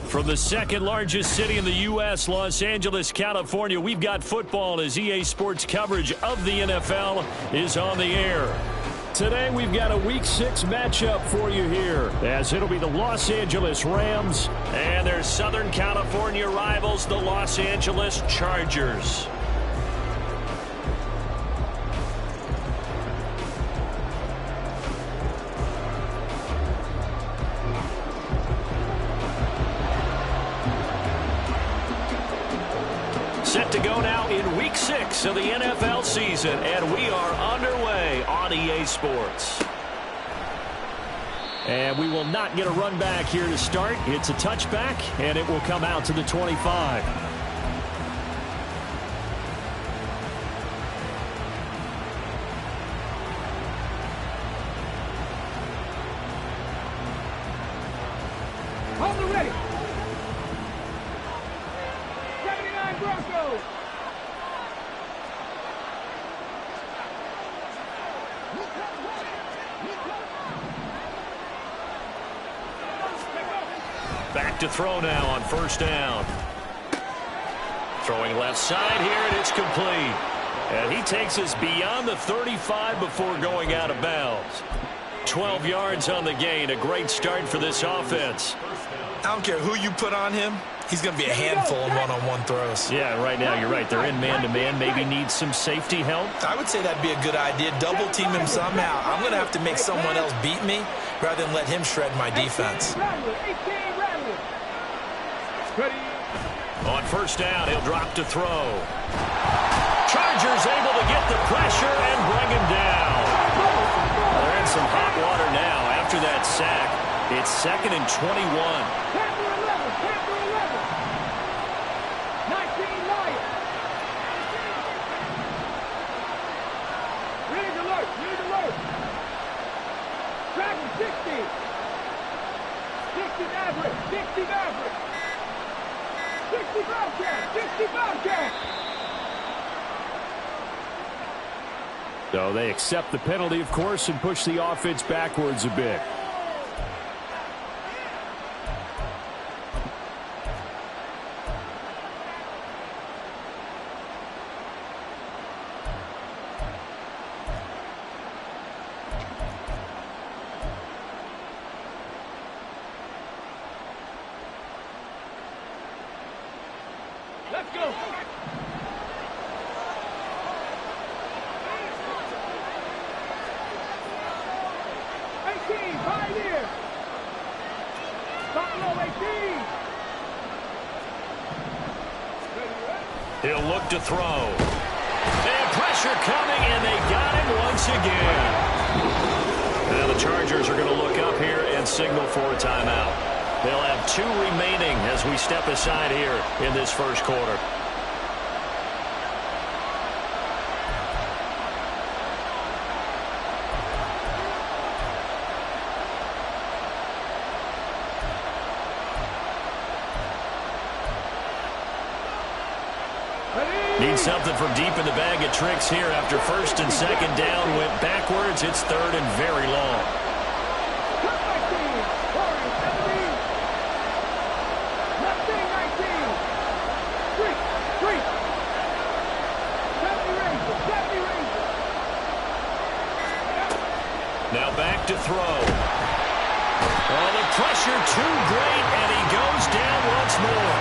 From the second largest city in the U.S., Los Angeles, California, we've got football as EA Sports coverage of the NFL is on the air. Today, we've got a Week 6 matchup for you here, as it'll be the Los Angeles Rams and their Southern California rivals, the Los Angeles Chargers. Set to go now in Week 6 of the NFL season, and we are underway on EA Sports. And we will not get a run back here to start. It's a touchback, and it will come out to the 25. Hold it ready. 79 Broncos. Back to throw now on first down. Throwing left side here, and it's complete. And he takes us beyond the 35 before going out of bounds. 12 yards on the gain. A great start for this offense. I don't care who you put on him. He's going to be a handful in one-on-one throws. Yeah, right now you're right. They're in man-to-man. Maybe needs some safety help. I would say that'd be a good idea. Double team him somehow. I'm going to have to make someone else beat me rather than let him shred my defense. On first down, he'll drop to throw. Chargers able to get the pressure and bring him down. They're in some hot water now after that sack. It's 2nd and 21. So they accept the penalty, of course, and push the offense backwards a bit. Let's go. He'll look to throw. And pressure coming, and they got him once again. Now the Chargers are going to look up here and signal for a timeout. They'll have 2 remaining as we step aside here in this first quarter. Need something from deep in the bag of tricks here after 1st and 2nd down. Went backwards. It's 3rd and very long. Now back to throw. Oh, the pressure too great, and he goes down once more.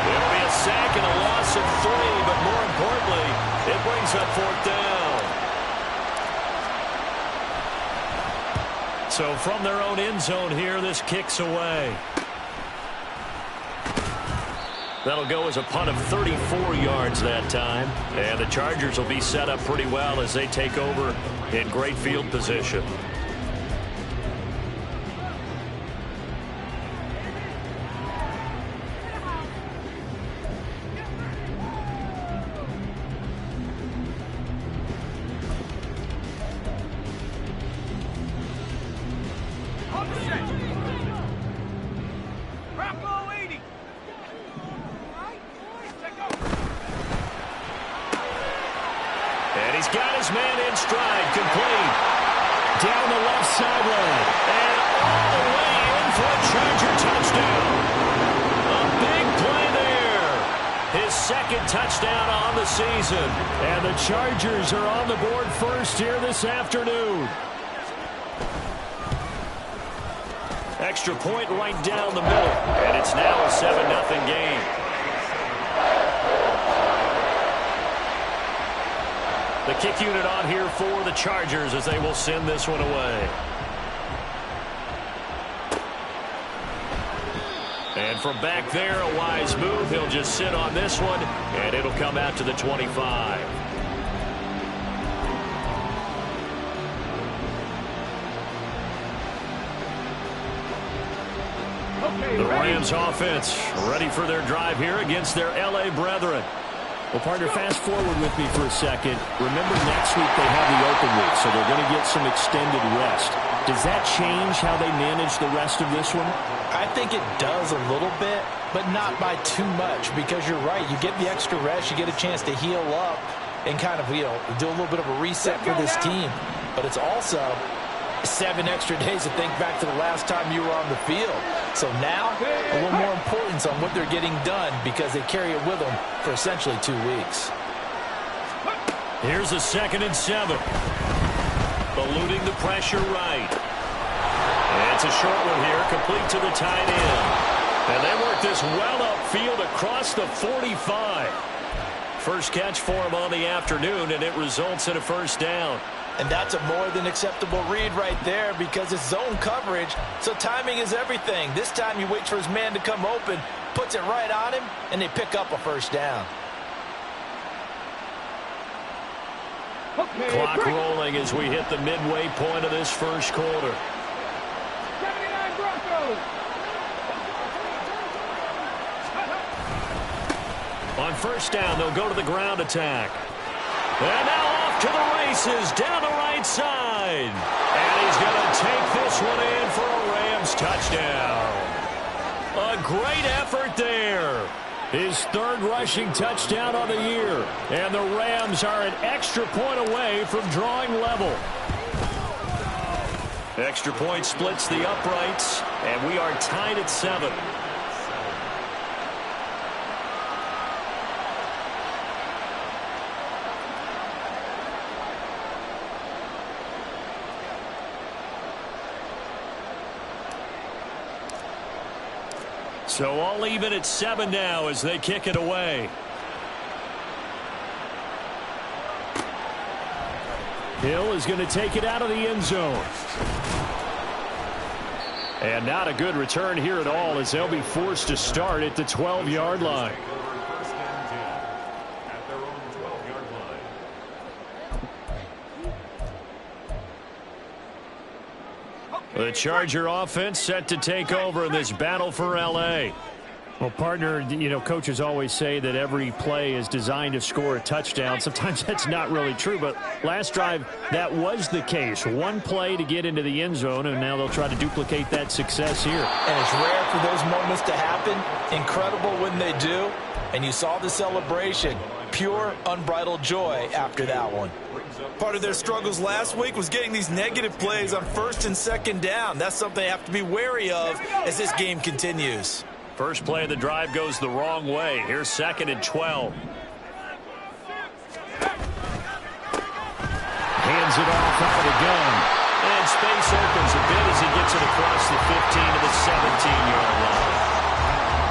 It'll be a sack and a loss of 3, but more importantly, it brings up 4th down. So from their own end zone here, this kicks away. That'll go as a punt of 34 yards that time. And the Chargers will be set up pretty well as they take over in great field position. And he's got his man in stride, complete. Down the left sideline. And all the way in for a Charger touchdown. his second touchdown on the season. And the Chargers are on the board first here this afternoon. Extra point right down the middle. And it's now a 7-0 game. The kick unit on here for the Chargers as they will send this one away. And from back there, a wise move. He'll just sit on this one, and it'll come out to the 25. The Rams offense ready for their drive here against their L.A. brethren. Well, partner, fast forward with me for a second. Remember, next week they have the open week, so they're going to get some extended rest. Does that change how they manage the rest of this one? I think it does a little bit, but not by too much, because you're right. You get the extra rest, you get a chance to heal up and kind of, do a little bit of a reset for this team. But it's also 7 extra days to think back to the last time you were on the field. So now, a little more importance on what they're getting done because they carry it with them for essentially 2 weeks. Here's a 2nd and 7. Eluding the pressure right. And it's a short one here, complete to the tight end. And they work this well upfield across the 45. First catch for him on the afternoon, and it results in a first down. And that's a more than acceptable read right there because it's zone coverage, so timing is everything. This time he waits for his man to come open, puts it right on him, and they pick up a first down. Clock rolling as we hit the midway point of this first quarter. 79 Broncos. On first down, they'll go to the ground attack. And now off to the races down the right side. And he's going to take this one in for a Rams touchdown. A great effort there. His 3rd rushing touchdown of the year. And the Rams are an extra point away from drawing level. Extra point splits the uprights, and we are tied at 7. So all even at 7 now as they kick it away. Hill is going to take it out of the end zone. And not a good return here at all as they'll be forced to start at the 12-yard line. The Charger offense set to take over in this battle for L.A. Well, partner, coaches always say that every play is designed to score a touchdown. Sometimes that's not really true, but last drive, that was the case. One play to get into the end zone, and now they'll try to duplicate that success here. And it's rare for those moments to happen. Incredible when they do. And you saw the celebration. Pure, unbridled joy after that one. Part of their struggles last week was getting these negative plays on 1st and 2nd down. That's something they have to be wary of as this game continues. First play of the drive goes the wrong way. Here's 2nd and 12. Hands it off out of the gun. And space opens a bit as he gets it across the 15 to the 17-yard line.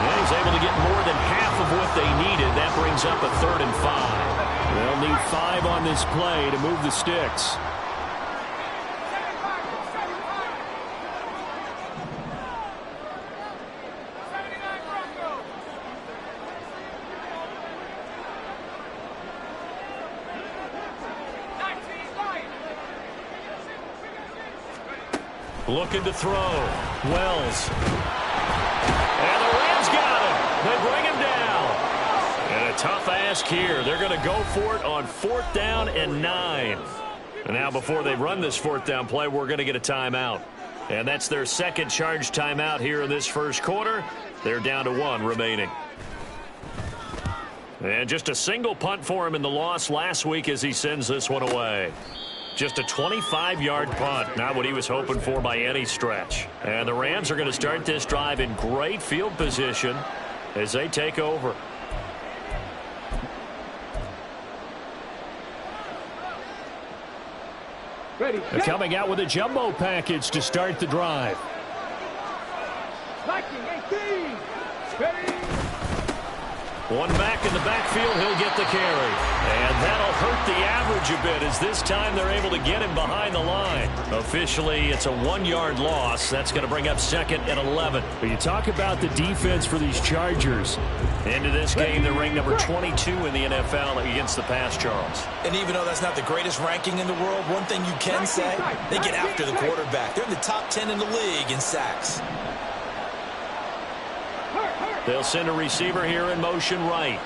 And he's able to get more than half of what they needed. That brings up a 3rd and 5. They'll need 5 on this play to move the sticks. Looking to throw. Wells. And the Rams got him. They bring him down. And a tough ask here. They're going to go for it on 4th down and 9. And now before they run this 4th down play, we're going to get a timeout. And that's their 2nd charge timeout here in this first quarter. They're down to 1 remaining. And just a single punt for him in the loss last week as he sends this one away. Just a 25-yard punt, not what he was hoping for by any stretch. And the Rams are going to start this drive in great field position as they take over. Ready. They're coming out with a jumbo package to start the drive. Viking 18. Ready. One back in the backfield, he'll get the carry. And that'll hurt the average a bit as this time they're able to get him behind the line. Officially, it's a 1-yard loss. That's going to bring up 2nd and 11. But you talk about the defense for these Chargers. Into this game, they're ranked number 22 in the NFL against the pass, Charles. And even though that's not the greatest ranking in the world, one thing you can say, they get after the quarterback. They're in the top 10 in the league in sacks. They'll send a receiver here in motion right.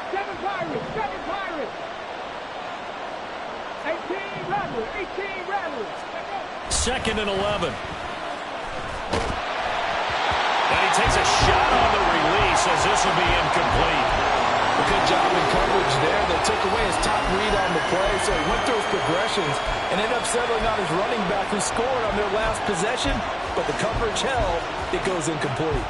7 Pirates. 7 Pirates. 18 Rattlers. 18 Rattlers. 2nd and 11. And he takes a shot on the release as this will be incomplete. A good job in coverage there. They took away his top read on the play, so he went through his progressions and ended up settling on his running back who scored on their last possession, but the coverage held. It goes incomplete.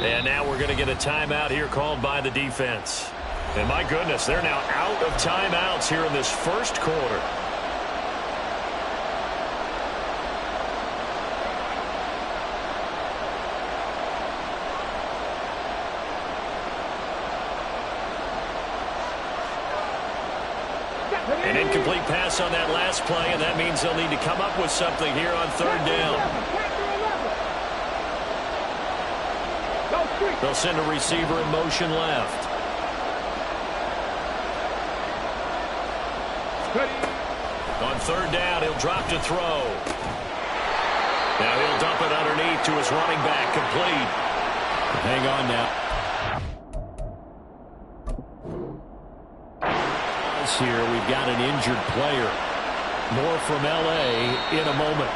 And now we're going to get a timeout here called by the defense. And my goodness, they're now out of timeouts here in this first quarter. An incomplete pass on that last play, and that means they'll need to come up with something here on 3rd down. They'll send a receiver in motion left. On 3rd down, he'll drop to throw. Now he'll dump it underneath to his running back, complete. Hang on now. Here we've got an injured player. More from L.A. in a moment.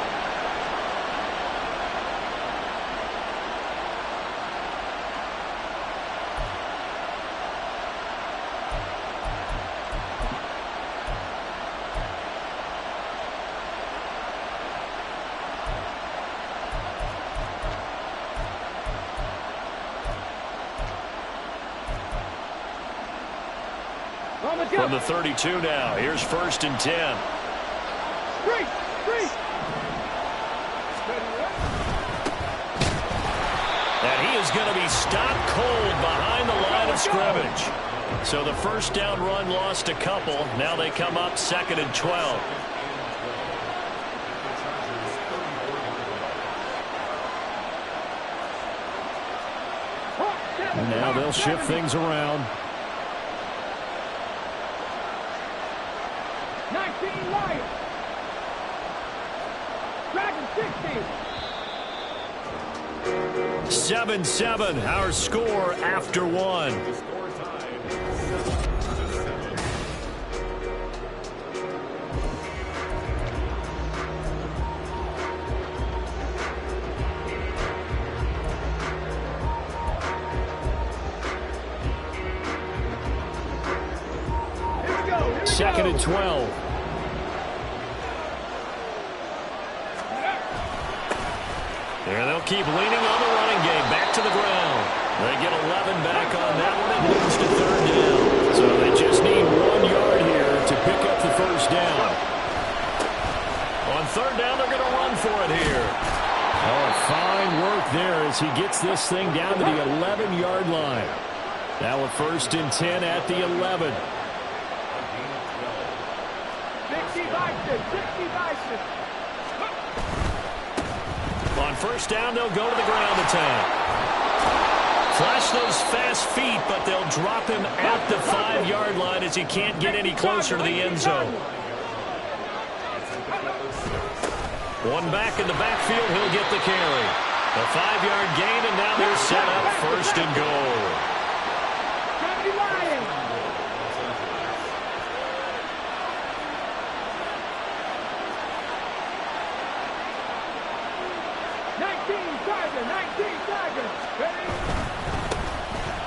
From the 32 now. Here's 1st and 10. And he is going to be stopped cold behind the line of scrimmage. So the 1st down run lost a couple. Now they come up 2nd and 12. And now they'll shift things around. 19 Lions. Dragon 60. 7-7, our score after 1. Second and 12. There they'll keep leaning on the running game. Back to the ground. They get 11 back on that one and lose to 3rd down. So they just need 1 yard here to pick up the 1st down. On 3rd down, they're going to run for it here. Oh, fine work there as he gets this thing down to the 11-yard line. Now a 1st and 10 at the 11. 60 Bison. 60 Bison. On 1st down, they'll go to the ground attack. Flash those fast feet, but they'll drop him at the 5-yard line as he can't get any closer to the end zone. One back in the backfield, he'll get the carry. A 5-yard gain, and now they're set up 1st and goal.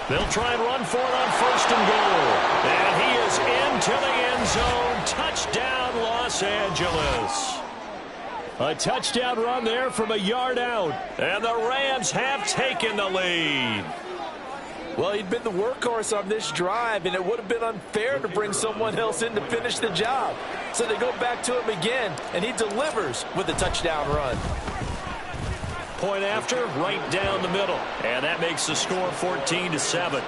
They'll try and run for it on 1st and goal. And he is into the end zone. Touchdown, Los Angeles. A touchdown run there from a yard out. And the Rams have taken the lead. Well, he'd been the workhorse on this drive, and it would have been unfair to bring someone else in to finish the job. So they go back to him again, and he delivers with a touchdown run. Point after, right down the middle. And that makes the score 14-7.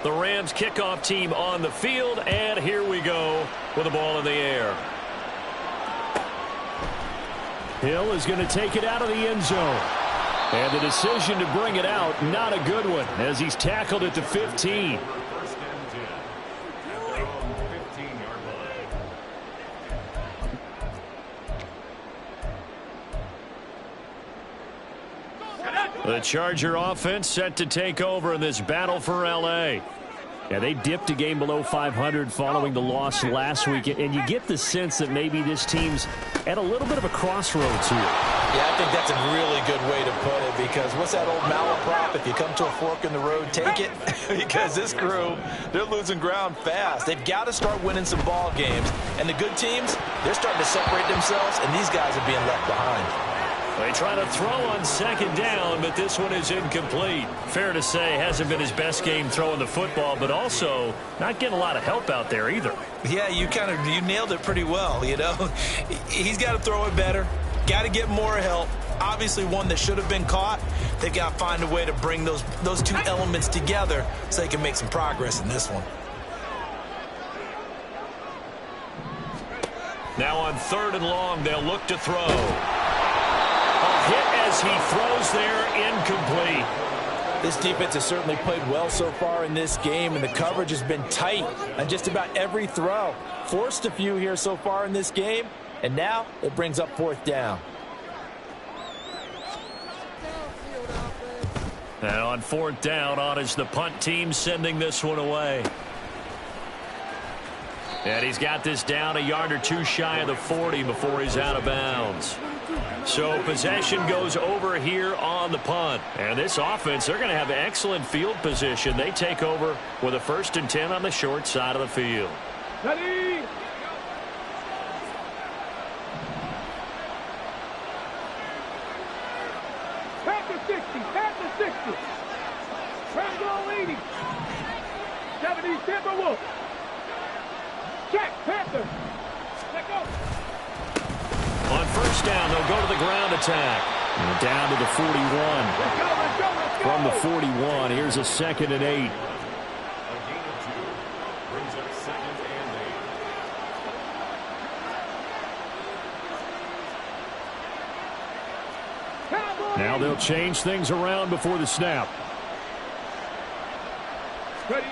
The Rams kickoff team on the field, and here we go with the ball in the air. Hill is going to take it out of the end zone. And the decision to bring it out, not a good one, as he's tackled at the 15. The Charger offense set to take over in this battle for L.A. Yeah, they dipped a game below 500 following the loss last week, and you get the sense that maybe this team's at a little bit of a crossroads here. Yeah, I think that's a really good way to put it, because what's that old malaprop? If you come to a fork in the road, take it. Because this crew, they're losing ground fast. They've got to start winning some ball games. And the good teams, they're starting to separate themselves, and these guys are being left behind. They try to throw on 2nd down, but this one is incomplete. Fair to say, hasn't been his best game throwing the football, but also not getting a lot of help out there either. Yeah, you nailed it pretty well, you know. He's got to throw it better. Got to get more help. Obviously one that should have been caught. They've got to find a way to bring those two elements together so they can make some progress in this one. Now on 3rd and long, they'll look to throw. A hit as he throws there, incomplete. This defense has certainly played well so far in this game, and the coverage has been tight on just about every throw. Forced a few here so far in this game, and now it brings up 4th down. And on 4th down, on is the punt team sending this one away. And he's got this down a yard or two shy of the 40 before he's out of bounds. So possession goes over here on the punt. And this offense, they're going to have excellent field position. They take over with a 1st and 10 on the short side of the field. Ready? Panther 60, Panther 60. Panther 80. 70 Timberwolves. Check, Panther. Let go. On 1st down, they'll go to the ground attack. And down to the 41. Let's go, let's go, let's go. From the 41, here's a 2nd and 8. Now they'll change things around before the snap. Ready?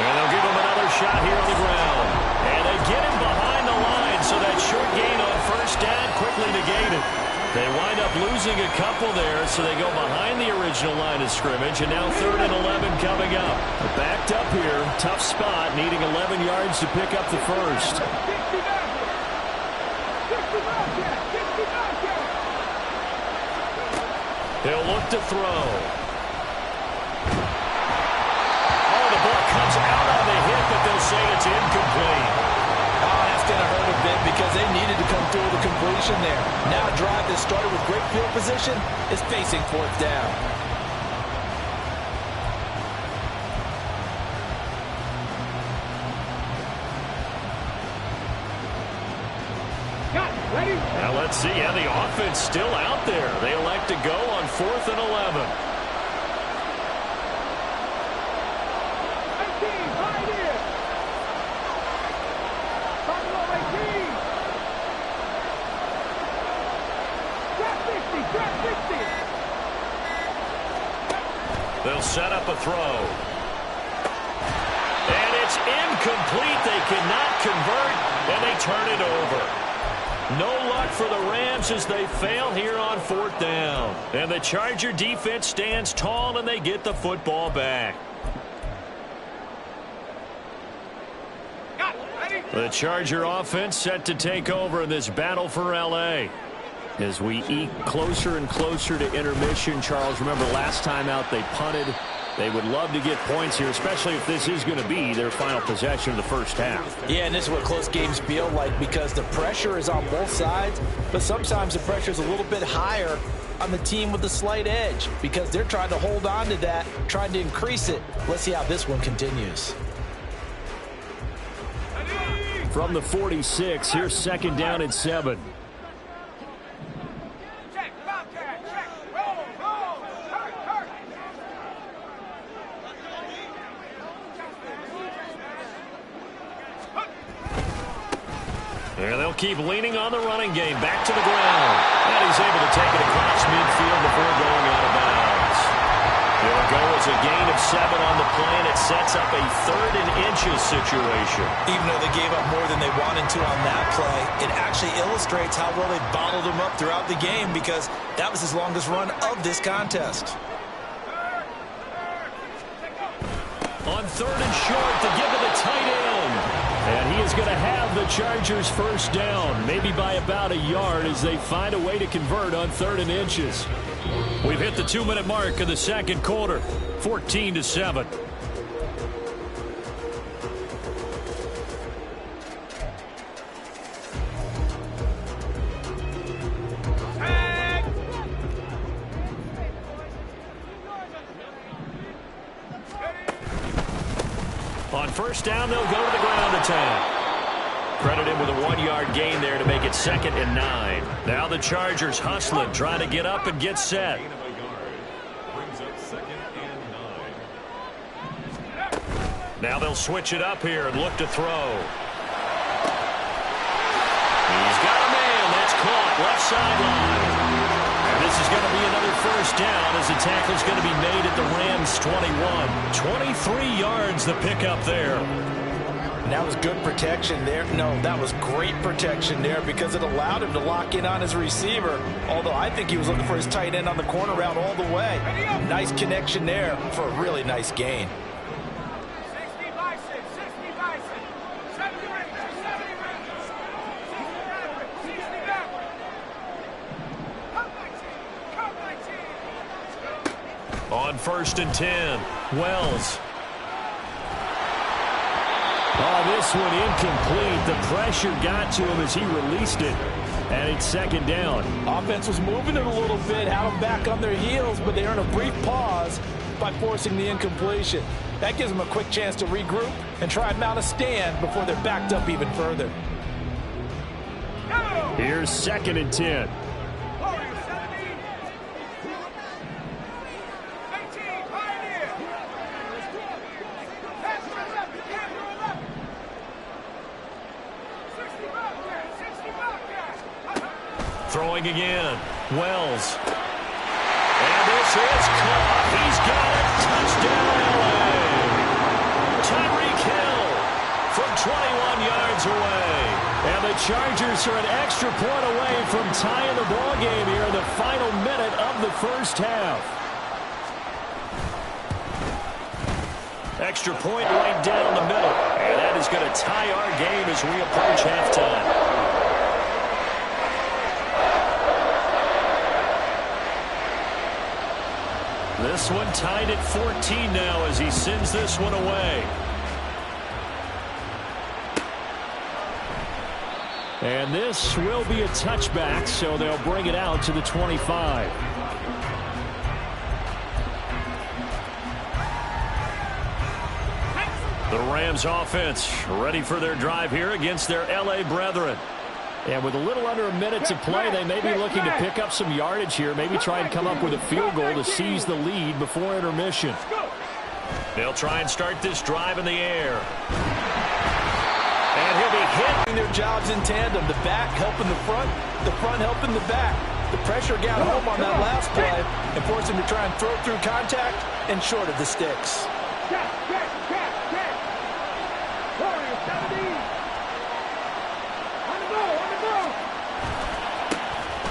And they'll give him another shot here on the ground. And they get him behind the line, so that short gain on 1st down quickly negated. They wind up losing a couple there, so they go behind the original line of scrimmage, and now 3rd and 11 coming up. Backed up here, tough spot, needing 11 yards to pick up the first. He'll look to throw. Oh, the ball comes out on the hit, but they'll say it's incomplete. Oh, that's going to hurt a bit because they needed to come through with a completion there. Now a drive that started with great field position is facing 4th down. Ready? Now let's see. Yeah, the offense still out there. They elect to go on 4th and 11. 18, right here. Buffalo 18. Trap 60, trap 60. They'll set up a throw. And it's incomplete. They cannot convert, and they turn it over. No luck for the Rams as they fail here on 4th down. And the Charger defense stands tall, and they get the football back. The Charger offense set to take over in this battle for L.A. As we eke closer and closer to intermission, Charles, remember last time out they punted. They would love to get points here, especially if this is going to be their final possession of the first half. Yeah, and this is what close games feel like because the pressure is on both sides, but sometimes the pressure is a little bit higher on the team with the slight edge because they're trying to hold on to that, trying to increase it. Let's see how this one continues. From the 46, here's 2nd down and 7. And they'll keep leaning on the running game. Back to the ground. And he's able to take it across midfield before going out of bounds. It'll go as a gain of 7 on the play, and it sets up a 3rd and inches situation. Even though they gave up more than they wanted to on that play, it actually illustrates how well they bottled them up throughout the game because that was his longest run of this contest. On 3rd and short to give it a tight end. And he is going to have the Chargers first down, maybe by about a yard as they find a way to convert on 3rd and inches. We've hit the 2-minute mark of the second quarter, 14-7. On first down, they'll go to the ground attack. Credit him with a 1-yard gain there to make it 2nd and 9. Now the Chargers hustling, trying to get up and get set. Now they'll switch it up here and look to throw. He's got a man. That's caught left sideline. And this is going to be another first down as the tackle's going to be made at the Rams' 21. 23 yards the pickup there. And that was good protection there. No, that was great protection there because it allowed him to lock in on his receiver. Although I think he was looking for his tight end on the corner route all the way. Nice connection there for a really nice gain. On 1st and 10, Wells. Oh, this one incomplete. The pressure got to him as he released it. And it's 2nd down. Offense was moving it a little bit, had them back on their heels, but they earned a brief pause by forcing the incompletion. That gives them a quick chance to regroup and try and mount a stand before they're backed up even further. Here's 2nd and 10. Throwing again. Wells. And this is caught. He's got it. Touchdown, L.A. Tyreek Hill from 21 yards away. And the Chargers are an extra point away from tying the ball game here in the final minute of the first half. Extra point right down the middle. And that is going to tie our game as we approach halftime. This one tied at 14 now as he sends this one away. And this will be a touchback, so they'll bring it out to the 25. The Rams offense ready for their drive here against their L.A. brethren. And with a little under a minute to play, they may be looking to pick up some yardage here, maybe try and come up with a field goal to seize the lead before intermission. They'll try and start this drive in the air. And he'll be hit. Doing their jobs in tandem, the back helping the front helping the back. The pressure got home on that last play and forced him to try and throw through contact and short of the sticks.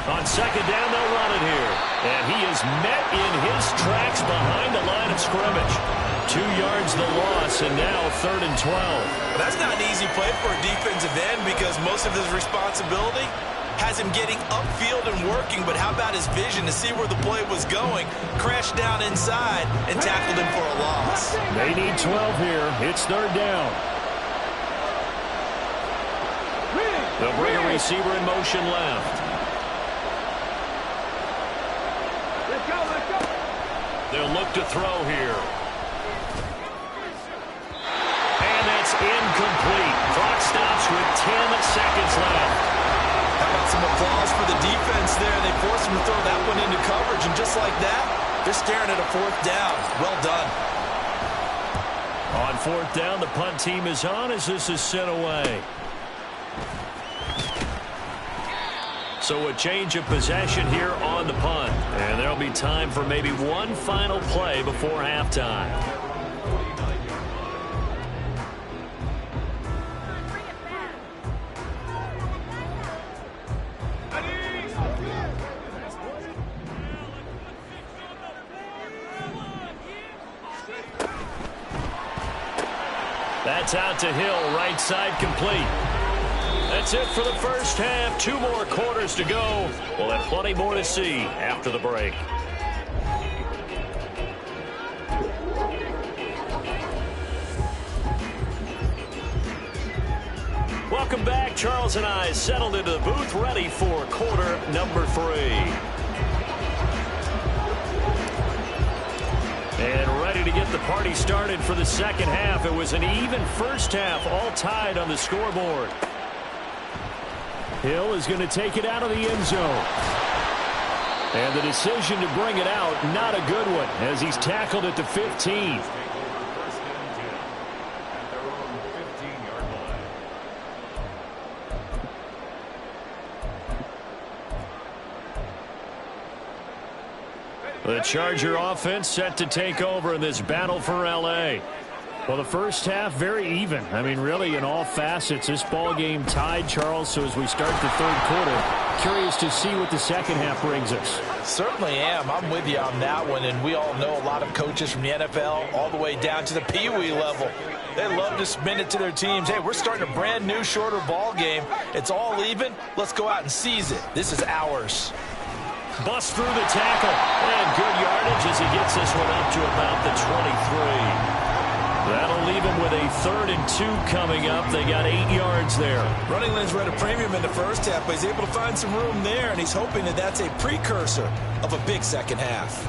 On second down, they'll run it here. And he is met in his tracks behind the line of scrimmage. 2 yards the loss, and now 3rd and 12. Well, that's not an easy play for a defensive end because most of his responsibility has him getting upfield and working, but how about his vision to see where the play was going, crashed down inside, and tackled him for a loss. They need 12 here. It's 3rd down. They'll bring a receiver in motion left. They'll look to throw here. And that's incomplete. Clock stops with 10 seconds left. How about some applause for the defense there? They forced him to throw that one into coverage, and just like that, they're staring at a 4th down. Well done. On 4th down, the punt team is on as this is sent away. So a change of possession here on the punt. And there'll be time for maybe one final play before halftime. That's out to Hill, right side complete. That's it for the first half. 2 more quarters to go. We'll have plenty more to see after the break. Welcome back. Charles and I settled into the booth, ready for quarter number 3. And ready to get the party started for the second half. It was an even first half, all tied on the scoreboard. Hill is going to take it out of the end zone. And the decision to bring it out, not a good one, as he's tackled at the 15. The Charger offense set to take over in this battle for L.A. Well, the first half, very even. I mean, really, in all facets, this ball game tied, Charles. So as we start the 3rd quarter, curious to see what the second half brings us. Certainly am. I'm with you on that one. And we all know a lot of coaches from the NFL all the way down to the Pee Wee level. They love to spin it to their teams. Hey, we're starting a brand new, shorter ball game. It's all even. Let's go out and seize it. This is ours. Bust through the tackle. And good yardage as he gets this one up to about the 23. That'll leave him with a 3rd and 2 coming up. They got 8 yards there. Running lanes were at a premium in the first half, but he's able to find some room there, and he's hoping that that's a precursor of a big second half.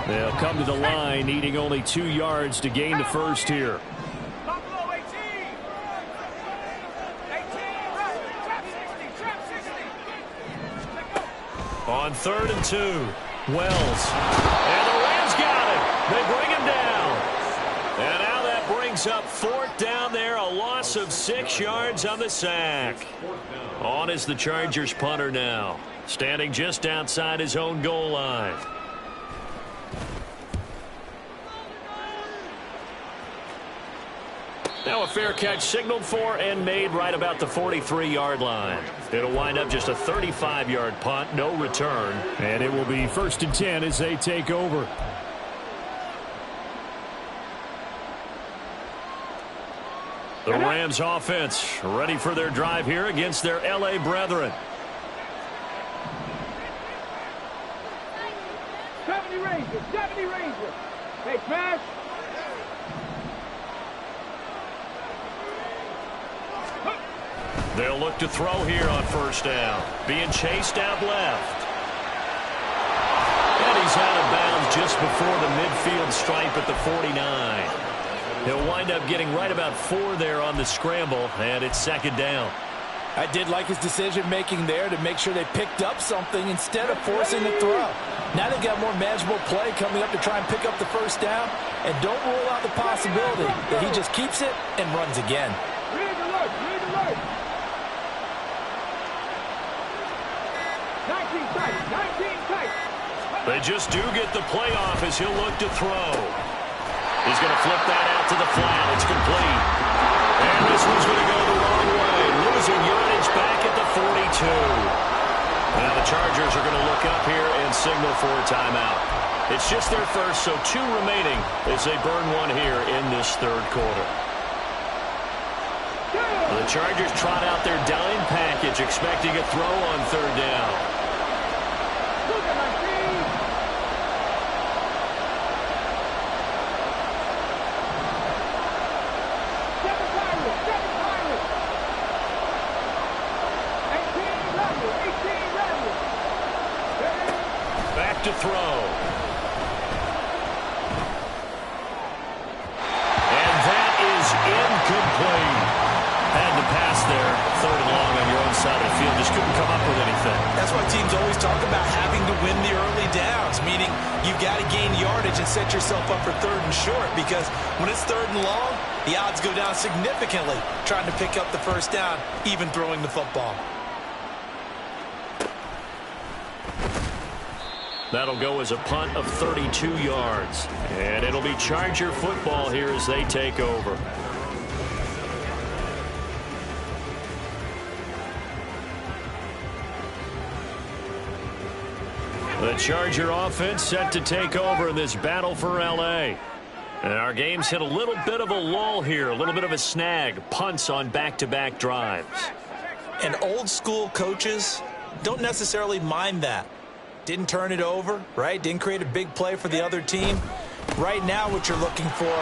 They'll come to the line, needing only 2 yards to gain the first here. On 3rd and 2, Wells. And the Rams got it. They bring him down. And now that brings up 4th down there, a loss of 6 yards on the sack. On is the Chargers punter now, standing just outside his own goal line. Now a fair catch signaled for and made right about the 43-yard line. It'll wind up just a 35-yard punt, no return. And it will be 1st and 10 as they take over. The Rams offense ready for their drive here against their L.A. brethren. 70 Rangers, 70 Rangers. Hey, pass. They'll look to throw here on 1st down. Being chased out left. And he's out of bounds just before the midfield stripe at the 49. He'll wind up getting right about 4 there on the scramble, and it's 2nd down. I did like his decision-making there to make sure they picked up something instead of forcing the throw. Now they've got more manageable play coming up to try and pick up the 1st down, and don't rule out the possibility that he just keeps it and runs again. Read alert, read alert. 19 tight, 19 tight. They just do get the play off as he'll look to throw. He's going to flip that out to the flat. It's complete. And Chargers are going to look up here and signal for a timeout. It's just their first, so 2 remaining as they burn one here in this third quarter. The Chargers trot out their dime package, expecting a throw on third down. Back to throw. And that is incomplete. Had to pass there, third and long on your own side of the field. Just couldn't come up with anything. That's why teams always talk about having to win the early downs, meaning you've got to gain yardage and set yourself up for third and short, because when it's third and long, the odds go down significantly trying to pick up the first down, even throwing the football. That'll go as a punt of 32 yards. And it'll be Charger football here as they take over. The Charger offense set to take over in this battle for L.A. And our game's hit a little bit of a lull here, a little bit of a snag. Punts on back-to-back drives. And old school coaches don't necessarily mind that. Didn't turn it over, right? Didn't create a big play for the other team. Right now what you're looking for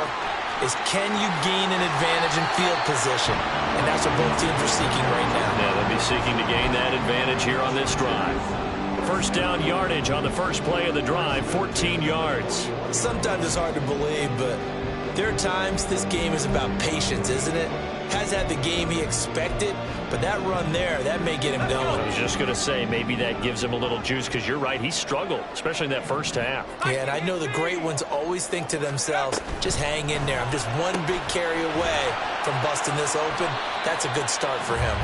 is, can you gain an advantage in field position? And that's what both teams are seeking right now. Yeah, they'll be seeking to gain that advantage here on this drive. First down yardage on the first play of the drive, 14 yards. Sometimes it's hard to believe, but there are times this game is about patience, isn't it? Has had the game he expected, but that run there, that may get him going. I was just going to say, maybe that gives him a little juice, because you're right, he struggled, especially in that first half. Yeah, and I know the great ones always think to themselves, just hang in there. I'm just one big carry away from busting this open. That's a good start for him.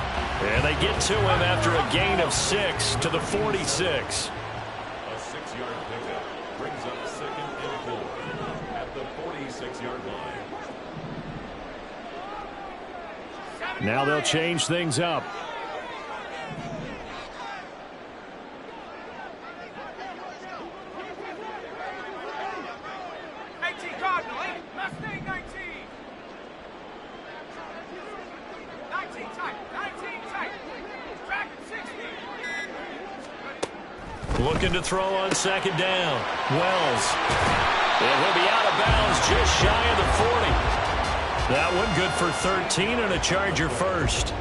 And they get to him after a gain of 6 to the 46. A 6-yard pickup brings up second and 4 at the 46-yard line. Now they'll change things up. Looking to throw on second down. Wells. And he'll be out of bounds just shy of the 40. That one good for 13 and a Charger first.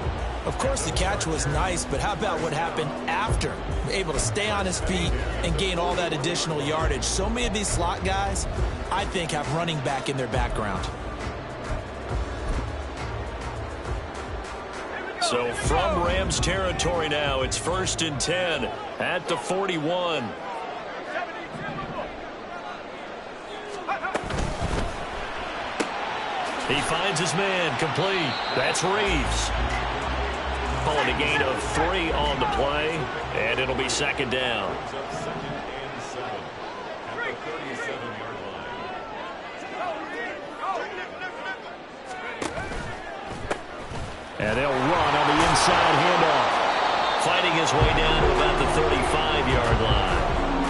Of course, the catch was nice, but how about what happened after? Able to stay on his feet and gain all that additional yardage. So many of these slot guys, I think, have running back in their background. So from Rams territory now, it's 1st and 10 at the 41. He finds his man, complete. That's Reeves. Calling a gain of 3 on the play, and it'll be second down. And they'll run on the inside handoff. Fighting his way down to about the 35-yard line.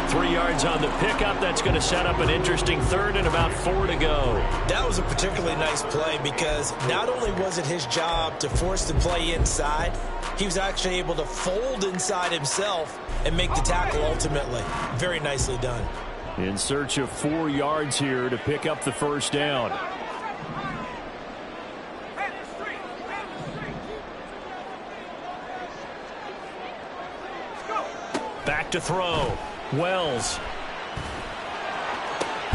3 yards on the pickup. That's going to set up an interesting third and about 4 to go. That was a particularly nice play, because not only was it his job to force the play inside, he was actually able to fold inside himself and make the tackle ultimately. Very nicely done. In search of 4 yards here to pick up the first down. Back to throw. Wells.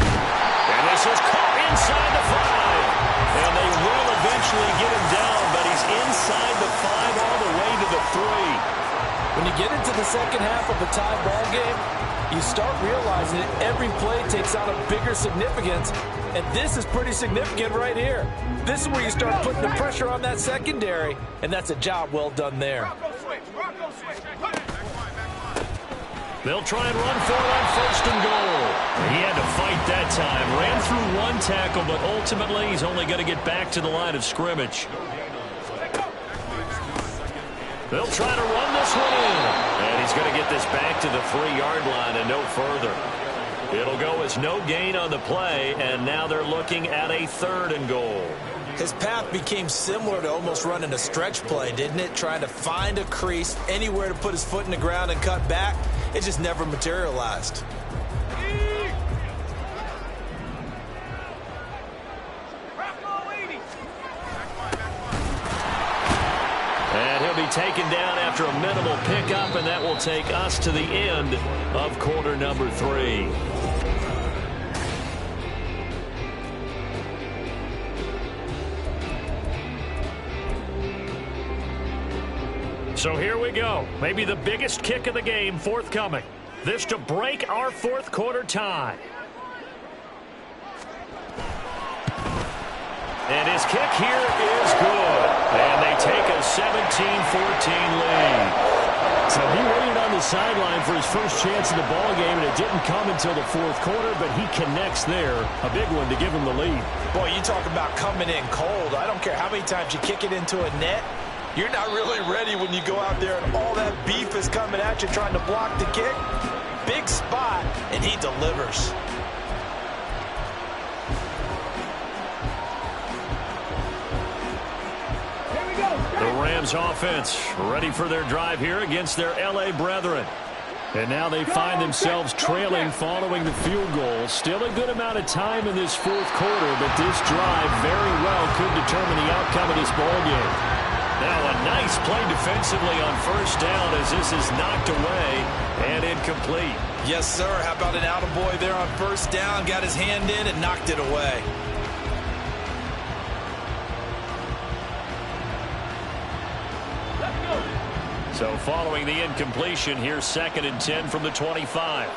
And this is caught inside the 5. And they will eventually get him down, but he's inside the 5 all the way to the 3. When you get into the second half of a tie ball game, you start realizing that every play takes on a bigger significance, and this is pretty significant right here. This is where you start putting the pressure on that secondary, and that's a job well done there. They'll try and run for it on 1st and goal. He had to fight that time. Ran through 1 tackle, but ultimately he's only going to get back to the line of scrimmage. They'll try to run this one in. And he's going to get this back to the 3-yard line and no further. It'll go as no gain on the play, and now they're looking at a 3rd and goal. His path became similar to almost running a stretch play, didn't it? Trying to find a crease, anywhere to put his foot in the ground and cut back. It just never materialized. And he'll be taken down after a minimal pickup, and that will take us to the end of quarter number 3. So here we go. Maybe the biggest kick of the game forthcoming. This to break our 4th quarter tie. And his kick here is good. And they take a 17-14 lead. So he waited on the sideline for his first chance in the ball game, and it didn't come until the 4th quarter, but he connects there. A big one to give him the lead. Boy, you talk about coming in cold. I don't care how many times you kick it into a net. You're not really ready when you go out there and all that beef is coming at you trying to block the kick. Big spot, and he delivers. The Rams offense ready for their drive here against their L.A. brethren. And now they find themselves trailing following the field goal. Still a good amount of time in this 4th quarter, but this drive very well could determine the outcome of this ball game. Now a nice play defensively on 1st down as this is knocked away and incomplete. Yes, sir. How about an attaboy there on 1st down? Got his hand in and knocked it away. So following the incompletion, here's 2nd and 10 from the 25.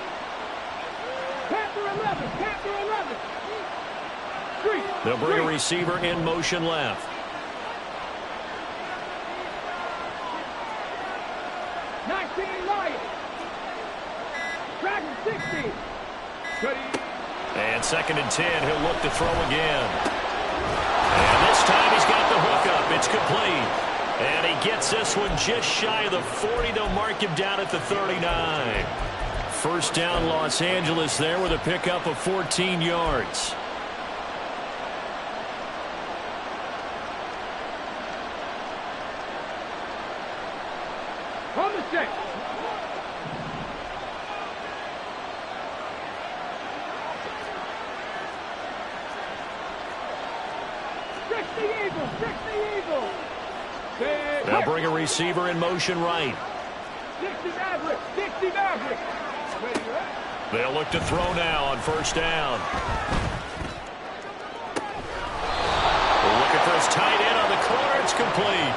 Panther 11, Panther 11. They'll bring a receiver in motion left. 19 Lions. Dragon 60. And 2nd and 10, he'll look to throw again. And this time he's got the hook up. It's complete. And he gets this one just shy of the 40. They'll mark him down at the 39. 1st down Los Angeles there with a pickup of 14 yards. On the set. They'll bring a receiver in motion right. 60 Maverick, 60 Maverick. They'll look to throw now on 1st down. Looking for his tight end on the corner. It's complete.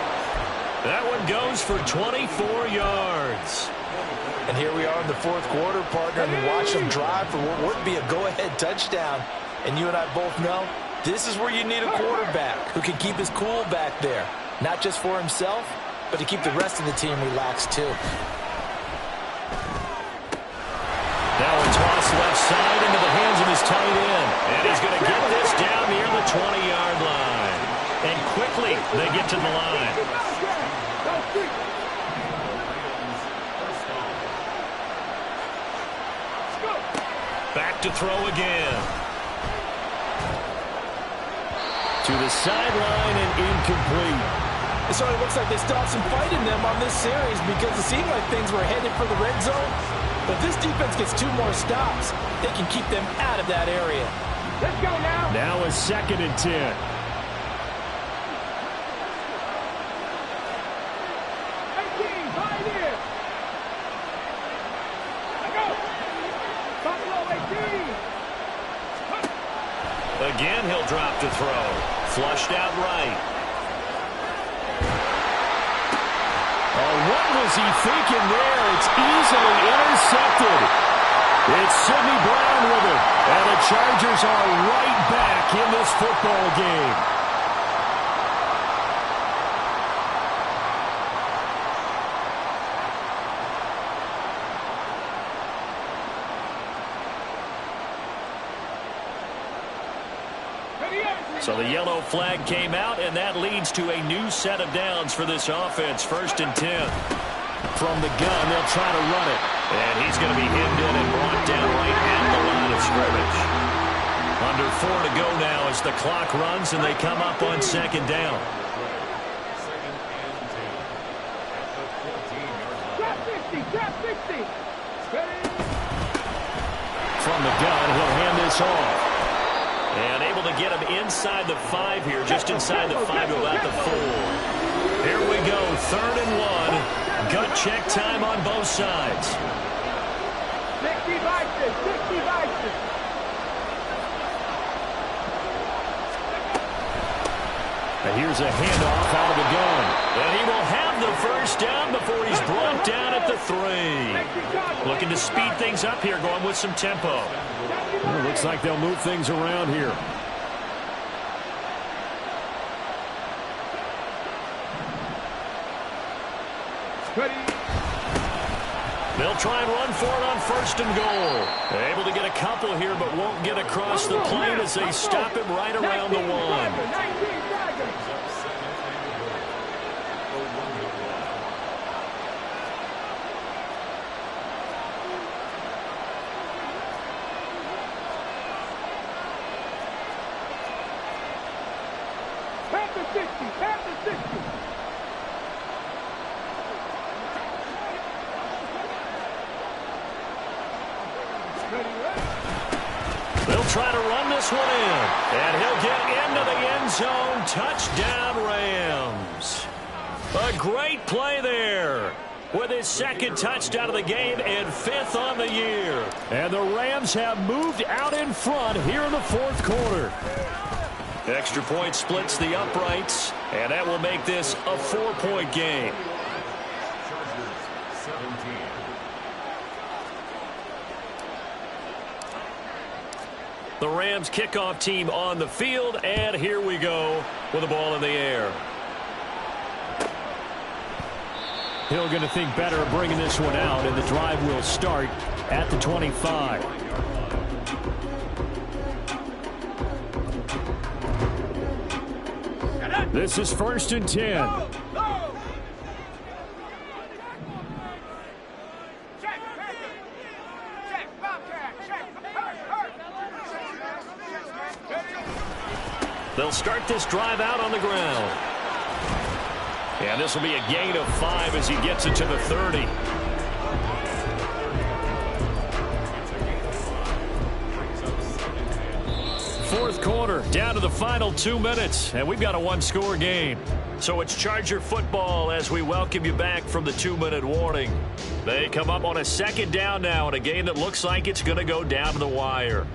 That one goes for 24 yards. And here we are in the 4th quarter, partner, and watch them drive for what would be a go-ahead touchdown. And you and I both know this is where you need a quarterback who can keep his cool back there. Not just for himself, but to keep the rest of the team relaxed, too. Now a toss left side into the hands of his tight end. And he's going to get this down near the 20-yard line. And quickly, they get to the line. Back to throw again. To the sideline and incomplete. It sort of looks like they still have some fight in them on this series because it seemed like things were headed for the red zone. But if this defense gets 2 more stops, they can keep them out of that area. Let's go now. Now a 2nd and 10. Again, he'll drop to throw. Flushed out right. Oh, what was he thinking there? It's easily intercepted. It's Sidney Brown with it. And the Chargers are right back in this football game. So the yellow flag came out, and that leads to a new set of downs for this offense. 1st and 10. From the gun, they'll try to run it. And he's going to be hemmed in and brought down right at the line of scrimmage. Under 4 to go now as the clock runs and they come up on second down. Trap 60. From the gun, he'll hand this off. And able to get him inside the 5 here, just inside the 5 to about the 4. Here we go, 3rd and 1. Gut check time on both sides. 60 vices. And here's a handoff out of the gun. And he will have the first down before he's brought down at the 3. Looking to speed things up here, going with some tempo. Well, looks like they'll move things around here. They'll try and run for it on 1st and goal. Able to get a couple here, but won't get across the plane as they stop him right around the 1. They'll try to run this one in. And he'll get into the end zone. Touchdown, Rams. A great play there with his 2nd touchdown of the game and 5th on the year. And the Rams have moved out in front here in the 4th quarter. Extra point splits the uprights, and that will make this a 4-point game. The Rams kickoff team on the field, and here we go with the ball in the air. Hill going to think better of bringing this one out, and the drive will start at the 25. This is 1st and 10. They'll start this drive out on the ground. And this will be a gain of 5 as he gets it to the 30. Fourth quarter, down to the final 2 minutes, and we've got a 1-score game. So it's Charger football as we welcome you back from the 2-minute warning. They come up on a 2nd down now in a game that looks like it's going to go down to the wire.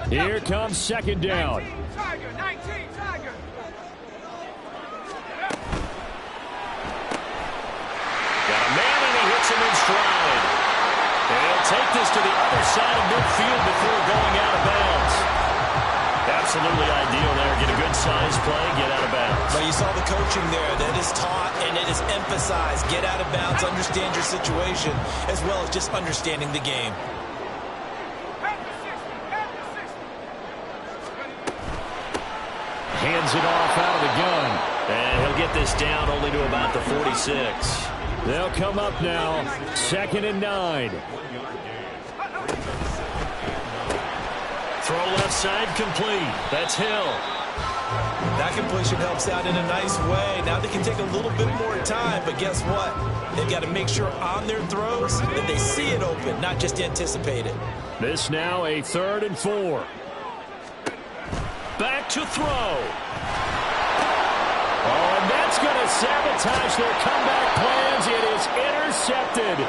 Here comes 2nd down. 19 Tiger. Got a man and he hits him in stride. And he'll take this to the other side of midfield before going out of bounds. Absolutely ideal there. Get a good size play, get out of bounds. But you saw the coaching there. That is taught and it is emphasized. Get out of bounds, understand your situation, as well as just understanding the game. Hands it off out of the gun. And he'll get this down only to about the 46. They'll come up now. 2nd and 9. Throw left side complete. That's Hill. That completion helps out in a nice way. Now they can take a little bit more time, but guess what? They've got to make sure on their throws that they see it open, not just anticipate it. This now a 3rd and 4. Back to throw. Oh, and that's going to sabotage their comeback plans. It is intercepted.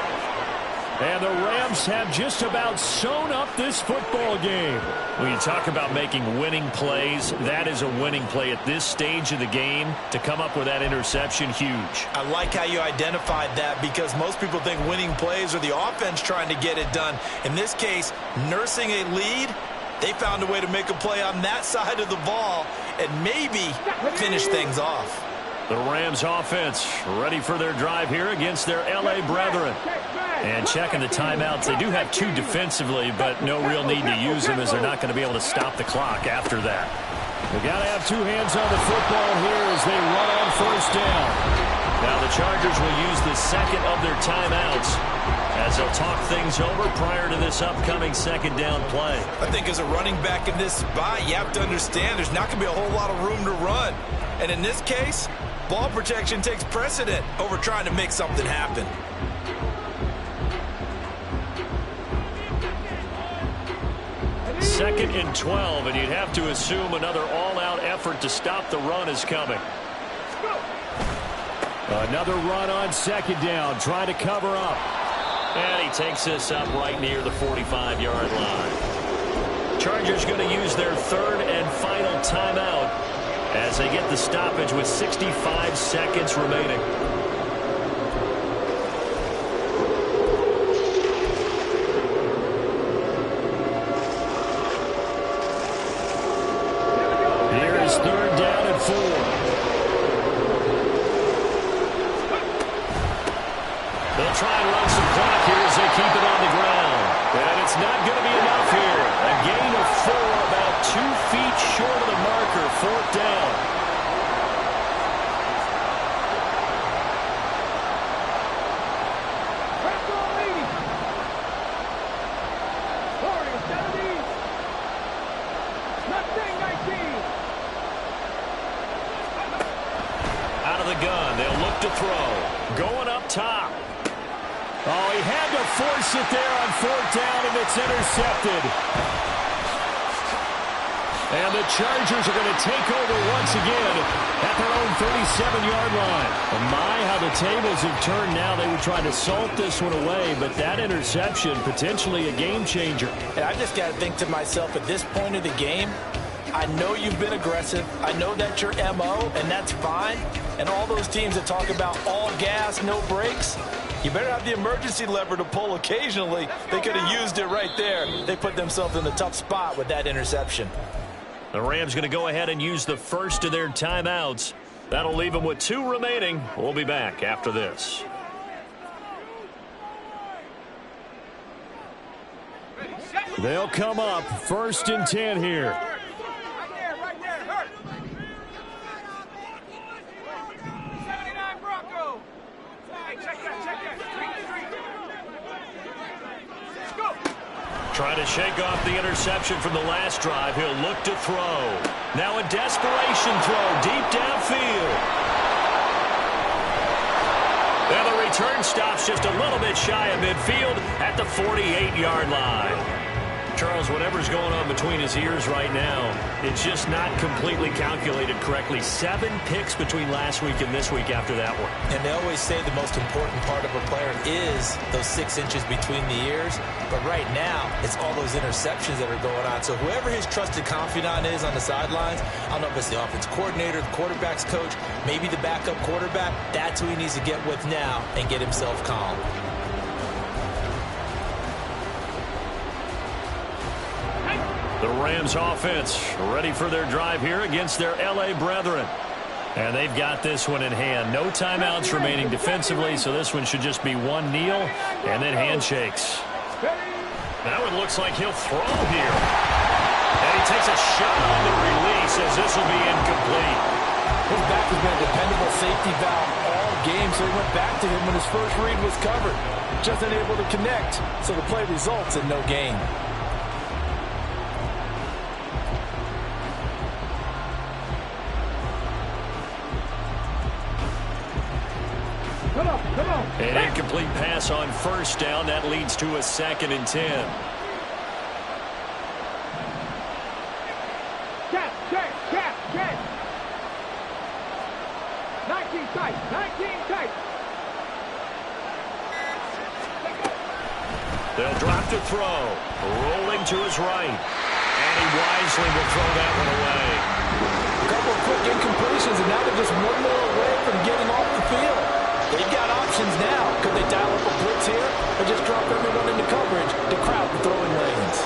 And the Rams have just about sewn up this football game. When you talk about making winning plays, that is a winning play at this stage of the game. To come up with that interception, huge. I like how you identified that because most people think winning plays are the offense trying to get it done. In this case, nursing a lead, they found a way to make a play on that side of the ball and maybe finish things off. The Rams offense ready for their drive here against their L.A. brethren. And checking the timeouts. They do have 2 defensively, but no real need to use them as they're not going to be able to stop the clock after that. They've got to have 2 hands on the football here as they run on 1st down. Now the Chargers will use the second of their timeouts as they'll talk things over prior to this upcoming second down play. I think as a running back in this spot, you have to understand there's not going to be a whole lot of room to run. And in this case, ball protection takes precedent over trying to make something happen. Second and 12, and you'd have to assume another all-out effort to stop the run is coming. Another run on second down, trying to cover up. And he takes this up right near the 45-yard line. Chargers going to use their third and final timeout as they get the stoppage with 65 seconds remaining. Here is third down and 4. They'll try and run some clock here as they keep it on the ground. And it's not going to be enough here. A gain of 4, about 2 feet short of the marker. Fourth down. Out of the gun. They'll look to throw. Going up top. Oh, he had to force it there on fourth down, and it's intercepted. And the Chargers are going to take over once again at their own 37-yard line. Oh my, how the tables have turned now. They were trying to salt this one away, but that interception, potentially a game changer. And I just got to think to myself, at this point of the game, I know you've been aggressive. I know that's your MO, and that's fine. And all those teams that talk about all gas, no brakes, you better have the emergency lever to pull occasionally. They could have used it right there. They put themselves in a tough spot with that interception. The Rams going to go ahead and use the first of their timeouts. That'll leave them with 2 remaining. We'll be back after this. They'll come up first and 10 here. Right there, hurt. 79 Bronco. Hey, check that. Let's go. Trying to shake off the interception from the last drive. He'll look to throw. Now a desperation throw deep downfield. And the return stops just a little bit shy of midfield at the 48-yard line. Charles, whatever's going on between his ears right now, it's just not completely calculated correctly. 7 picks between last week and this week after that one. And they always say the most important part of a player is those 6 inches between the ears. But right now, it's all those interceptions that are going on. So whoever his trusted confidant is on the sidelines, I don't know if it's the offense coordinator, the quarterback's coach, maybe the backup quarterback, that's who he needs to get with now and get himself calm. The Rams offense ready for their drive here against their L.A. brethren. And they've got this one in hand. No timeouts remaining defensively, so this one should just be one kneel and then handshakes. Now it looks like he'll throw here. And he takes a shot on the release as this will be incomplete. His back has been a dependable safety valve all game, so he went back to him when his first read was covered. Just unable to connect, so the play results in no gain. Come on. An incomplete pass on first down. That leads to a 2nd and 10. Check. 19 tight. They'll drop to throw. Rolling to his right. And he wisely will throw that one away. A couple of quick incompletions, and now they're just one more away from getting off the field. They've got options now. Could they dial up a blitz here or just drop everyone into coverage to crowd the throwing lanes?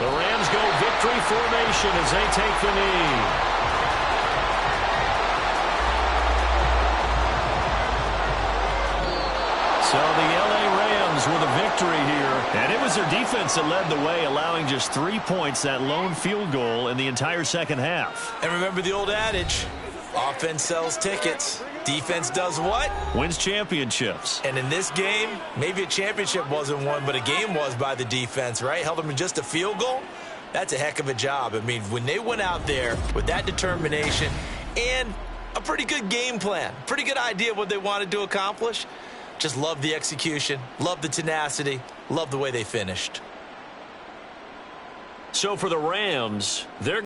The Rams go victory formation as they take the knee. So the L.A. Rams with a victory here. And it was their defense that led the way, allowing just 3 points, that lone field goal in the entire second half. And remember the old adage, offense sells tickets. Defense does what? Wins championships. And in this game, maybe a championship wasn't won, but a game was by the defense, right? Held them in just a field goal. That's a heck of a job. I mean, when they went out there with that determination and a pretty good game plan, pretty good idea of what they wanted to accomplish, just love the execution, love the tenacity, love the way they finished. So for the Rams, they're